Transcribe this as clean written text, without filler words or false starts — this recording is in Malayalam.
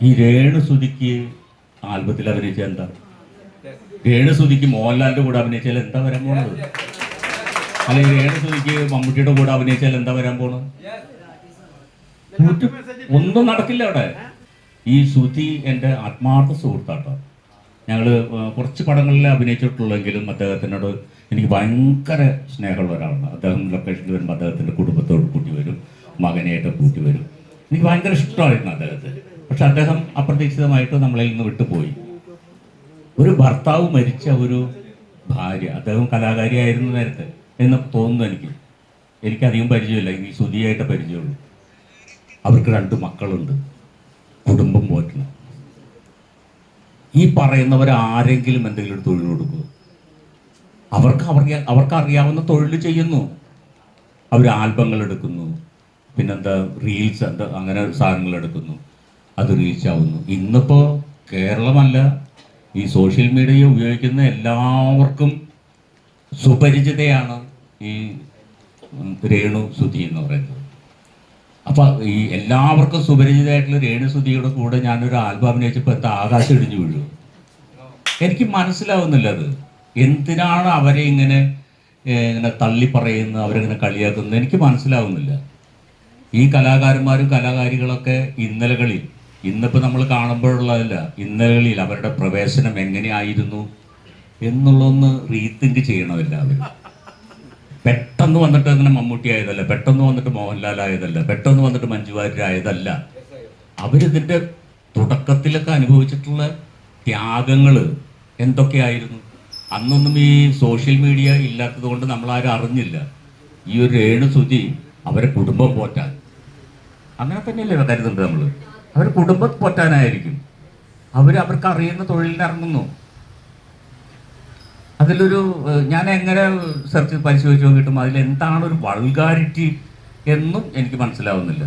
ഈ രേണുസുതിക്ക് ആൽബത്തിൽ അഭിനയിച്ച എന്താ? രേണുസുതിക്ക് മോഹൻലാലിന്റെ കൂടെ അഭിനയിച്ചാൽ എന്താ വരാൻ പോണത്? അല്ലെങ്കിൽ രേണുസുതിക്ക് മമ്മൂട്ടിയുടെ കൂടെ അഭിനയിച്ചാൽ എന്താ വരാൻ പോണത്? ഒന്നും നടക്കില്ല അവിടെ. ഈ സുധി എൻ്റെ ആത്മാർത്ഥ സുഹൃത്താട്ടോ. ഞങ്ങൾ കുറച്ച് പടങ്ങളിൽ അഭിനയിച്ചിട്ടുള്ളെങ്കിലും അദ്ദേഹത്തിനോട് എനിക്ക് ഭയങ്കര സ്നേഹമുള്ള ഒരാളാണ്. അദ്ദേഹം ലൊക്കേഷനിൽ വരുമ്പോൾ അദ്ദേഹത്തിൻ്റെ കുടുംബത്തോട് കൂട്ടി വരും, മകനെയായിട്ട് കൂട്ടി വരും. എനിക്ക് ഭയങ്കര ഇഷ്ടമായിരുന്നു അദ്ദേഹത്തെ. പക്ഷെ അദ്ദേഹം അപ്രതീക്ഷിതമായിട്ട് നമ്മളിൽ നിന്ന് വിട്ടുപോയി. ഒരു ഭർത്താവ് മരിച്ച ഒരു ഭാര്യ, അദ്ദേഹം കലാകാരിയായിരുന്നു നേരത്തെ എന്ന് തോന്നുന്നു. എനിക്കധികം പരിചയമില്ല, ഈ സുധിയായിട്ട് പരിചയമുള്ളൂ. അവർക്ക് 2 മക്കളുണ്ട്, കുടുംബം പോറ്റണം. ഈ പറയുന്നവർ ആരെങ്കിലും എന്തെങ്കിലും ഒരു തൊഴിൽ കൊടുക്കുമോ? അവർക്ക് അറിയാവുന്ന തൊഴിൽ ചെയ്യുന്നു. അവർ ആൽബങ്ങൾ എടുക്കുന്നു, പിന്നെന്താ റീൽസ് എന്താ അങ്ങനെ സാധനങ്ങൾ എടുക്കുന്നു, അത് റീച്ച് ആവുന്നു. ഇന്നിപ്പോൾ കേരളമല്ല, ഈ സോഷ്യൽ മീഡിയ ഉപയോഗിക്കുന്ന എല്ലാവർക്കും സുപരിചിതയാണ് ഈ രേണു സുധി എന്ന് പറയുന്നത്. അപ്പം ഈ എല്ലാവർക്കും സുപരിചിതമായിട്ടുള്ള രേണു സുധിയുടെ കൂടെ ഞാനൊരു ആൽബം അഭിനയിച്ചപ്പോൾ എന്താ ആകാശം ഇടിഞ്ഞു വീഴും. എനിക്ക് മനസ്സിലാവുന്നില്ല അത് എന്തിനാണ് അവരെ ഇങ്ങനെ തള്ളി പറയുന്നത്, അവരെങ്ങനെ കളിയാക്കുന്നത്, എനിക്ക് മനസ്സിലാവുന്നില്ല. ഈ കലാകാരന്മാരും കലാകാരികളൊക്കെ ഇന്നലകളിൽ, ഇന്നിപ്പോൾ നമ്മൾ കാണുമ്പോഴുള്ളതല്ല, ഇന്നലകളിൽ അവരുടെ പ്രവേശനം എങ്ങനെയായിരുന്നു എന്നുള്ളതൊന്ന് റീതിങ്ക് ചെയ്യണം എല്ലാവരും. പെട്ടെന്ന് വന്നിട്ട് അങ്ങനെ മമ്മൂട്ടി ആയതല്ല, പെട്ടെന്ന് വന്നിട്ട് മോഹൻലാൽ ആയതല്ല, പെട്ടെന്ന് വന്നിട്ട് മഞ്ജു വാര്യർ ആയതല്ല. അവരിതിൻ്റെ തുടക്കത്തിലൊക്കെ അനുഭവിച്ചിട്ടുള്ള ത്യാഗങ്ങൾ എന്തൊക്കെയായിരുന്നു. അന്നൊന്നും ഈ സോഷ്യൽ മീഡിയ ഇല്ലാത്തത് കൊണ്ട് നമ്മളാരും അറിഞ്ഞില്ല. ഈ ഒരു രേണു സുധി അവരെ കുടുംബം പോറ്റാൻ, അങ്ങനെ തന്നെയല്ലേ കരുതുന്നുണ്ട് നമ്മൾ. അവർ കുടുംബം പോറ്റാനായിരിക്കും അവർക്ക് അറിയുന്ന തൊഴിലിനിറങ്ങുന്നു. അതിലൊരു ഞാൻ എങ്ങനെ സെർച്ച് പരിശോധിച്ച് നോക്കിയിട്ടും അതിലെന്താണ് ഒരു വൾഗാരിറ്റി എന്നും എനിക്ക് മനസ്സിലാവുന്നില്ല.